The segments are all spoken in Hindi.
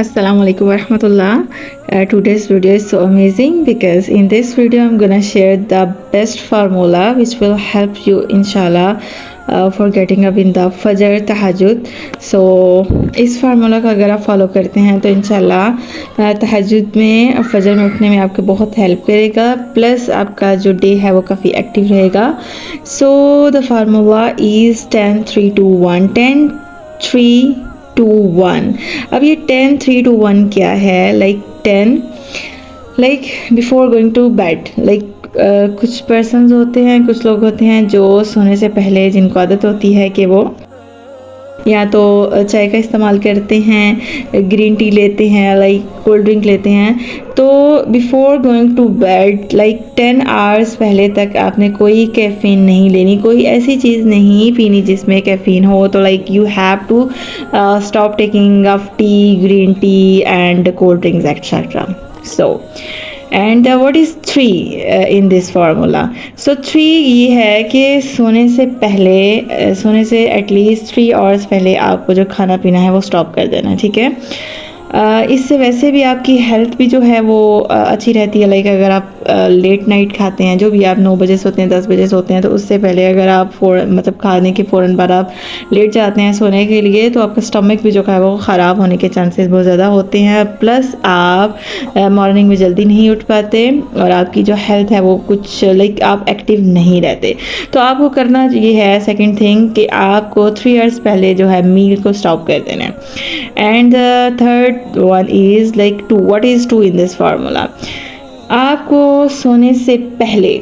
Assalamu alaikum warahmatullah. Today's video is so amazing because in this video I'm gonna share the best formula which will help you inshallah for getting up in the fajr tahajjud. So इस फार्मूला का अगर आप फॉलो करते हैं तो इंशाल्लाह तहज्जुद में फजर में उठने में आपको बहुत हेल्प करेगा, प्लस आपका जो डे है वो काफ़ी एक्टिव रहेगा. So the formula is 10 3 2 1 10 3 2 1. अब ये 10 3 2 1 क्या है? Like 10 like before going to bed. Like कुछ पर्सन्स होते हैं, कुछ लोग होते हैं जो सोने से पहले जिनको आदत होती है कि वो या तो चाय का इस्तेमाल करते हैं, ग्रीन टी लेते हैं, लाइक कोल्ड ड्रिंक लेते हैं. तो before going to bed like 10 hours पहले तक आपने कोई कैफ़ीन नहीं लेनी, कोई ऐसी चीज़ नहीं पीनी जिसमें कैफ़ीन हो. तो like you have to stop taking of tea, green tea and cold drinks et cetera. So and what is 3 in this formula? So 3 ये है कि सोने से पहले, सोने से एटलीस्ट 3 आवर्स पहले आपको जो खाना पीना है वो स्टॉप कर देना है, ठीक है. इससे वैसे भी आपकी हेल्थ भी जो है वो अच्छी रहती है. लाइक अगर आप लेट नाइट खाते हैं, जो भी आप 9 बजे सोते हैं, 10 बजे सोते हैं, तो उससे पहले अगर आप मतलब खाने के फ़ौरन बाद आप लेट जाते हैं सोने के लिए तो आपका स्टमक भी जो है वो ख़राब होने के चांसेस बहुत ज़्यादा होते हैं. प्लस आप मॉर्निंग में जल्दी नहीं उठ पाते और आपकी जो हेल्थ है वो कुछ लाइक आप एक्टिव नहीं रहते. तो आपको करना ये है सेकेंड थिंग कि आपको 3 आवर्स पहले जो है मील को स्टॉप कर देना है. And third one is like 2. What is 2 in this formula? आपको सोने से पहले,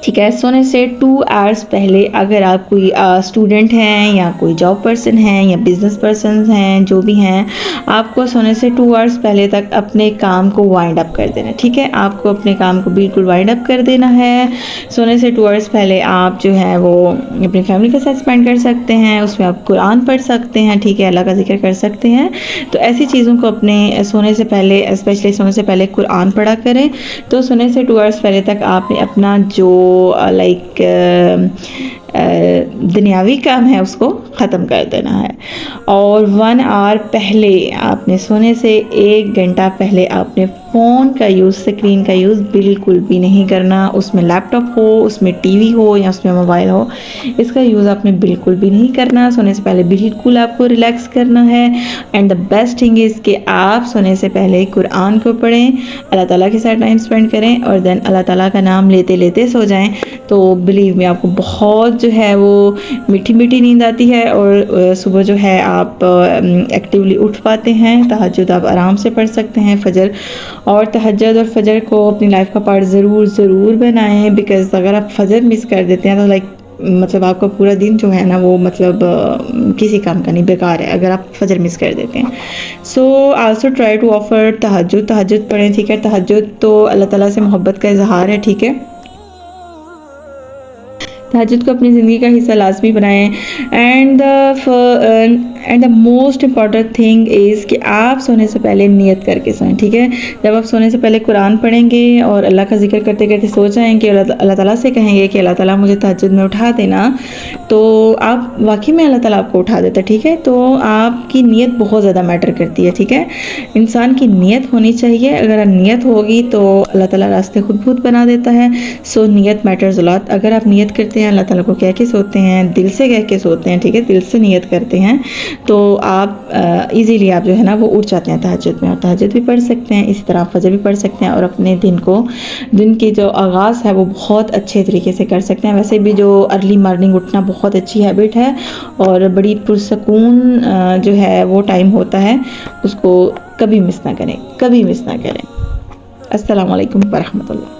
ठीक है, सोने से 2 आवर्स पहले अगर आप कोई स्टूडेंट हैं या कोई जॉब पर्सन हैं या बिजनेस पर्सन हैं, जो भी हैं, आपको सोने से 2 आवर्स पहले तक अपने काम को वाइंड अप कर देना है, ठीक है. आपको अपने काम को बिल्कुल वाइंड अप कर देना है. सोने से 2 आवर्स पहले आप जो है वो अपनी फैमिली के साथ स्पेंड कर सकते हैं, उसमें आप कुरान पढ़ सकते हैं, ठीक है, अल्लाह का जिक्र कर सकते हैं. तो ऐसी चीज़ों को अपने सोने से पहले, स्पेशली सोने से पहले कुरान पढ़ा करें. तो सोने से 2 आवर्स पहले तक आपने अपना जो लाइक दुनियावी काम है उसको ख़त्म कर देना है. और 1 आवर पहले आपने सोने से 1 घंटा पहले आपने फ़ोन का यूज़, स्क्रीन का यूज़ बिल्कुल भी नहीं करना. उसमें लैपटॉप हो, उसमें टीवी हो या उसमें मोबाइल हो, इसका यूज़ आपने बिल्कुल भी नहीं करना. सोने से पहले बिल्कुल आपको रिलैक्स करना है. And the best thing is कि आप सोने से पहले कुरान को पढ़ें, अल्लाह ताला के साथ टाइम स्पेंड करें और देन अल्लाह ताला का नाम लेते लेते सो जाएं. तो बिलीव में आपको बहुत जो है वो मीठी मीठी नींद आती है और सुबह जो है आप एक्टिवली उठ पाते हैं. तहज्जुद आप आराम से पढ़ सकते हैं. फजर और तहज्जुद और फजर को अपनी लाइफ का पार्ट ज़रूर बनाएं. बिकॉज़ अगर आप फजर मिस कर देते हैं तो लाइक मतलब आपका पूरा दिन जो है ना वो मतलब किसी काम का नहीं, बेकार है अगर आप फजर मिस कर देते हैं. So also try to offer तहज्जुद पढ़ें, ठीक है. तहज्जुद तो अल्लाह ताला से मोहब्बत का इजहार है, ठीक है. तहज्जुद को अपनी ज़िंदगी का हिस्सा लाजमी बनाएं. And the most important thing is कि आप सोने से पहले नियत करके सोएं, ठीक है. जब आप सोने से पहले कुरान पढ़ेंगे और अल्लाह का जिक्र करते करते सो जाएंगे और अल्लाह ताला से कहेंगे कि अल्लाह ताला मुझे तहज्जुद में उठा देना, तो आप वाकई में अल्लाह ताला आपको उठा देता, ठीक है. तो आपकी नीयत बहुत ज़्यादा मैटर करती है, ठीक है. इंसान की नीयत होनी चाहिए. अगर नीयत होगी तो अल्लाह ताला रास्ते खुद बना देता है. सो नीयत मैटर्स अ लॉट. अगर आप नीयत करते हैं, अल्लाह ताला को कह के सोते हैं, दिल से कह के सोते हैं, ठीक है, दिल से नीयत करते हैं, तो आप इजीली आप जो है ना वो उठ जाते हैं तहज्जुद में और तहज्जुद भी पढ़ सकते हैं. इसी तरह फजर भी पढ़ सकते हैं और अपने दिन की जो आगाज़ है वो बहुत अच्छे तरीके से कर सकते हैं. वैसे भी जो अर्ली मॉर्निंग उठना बहुत अच्छी हैबिट है और बड़ी पुरसकून जो है वो टाइम होता है, उसको कभी मिस ना करें. अस्सलाम वालेकुम वरहमतुल्लाह.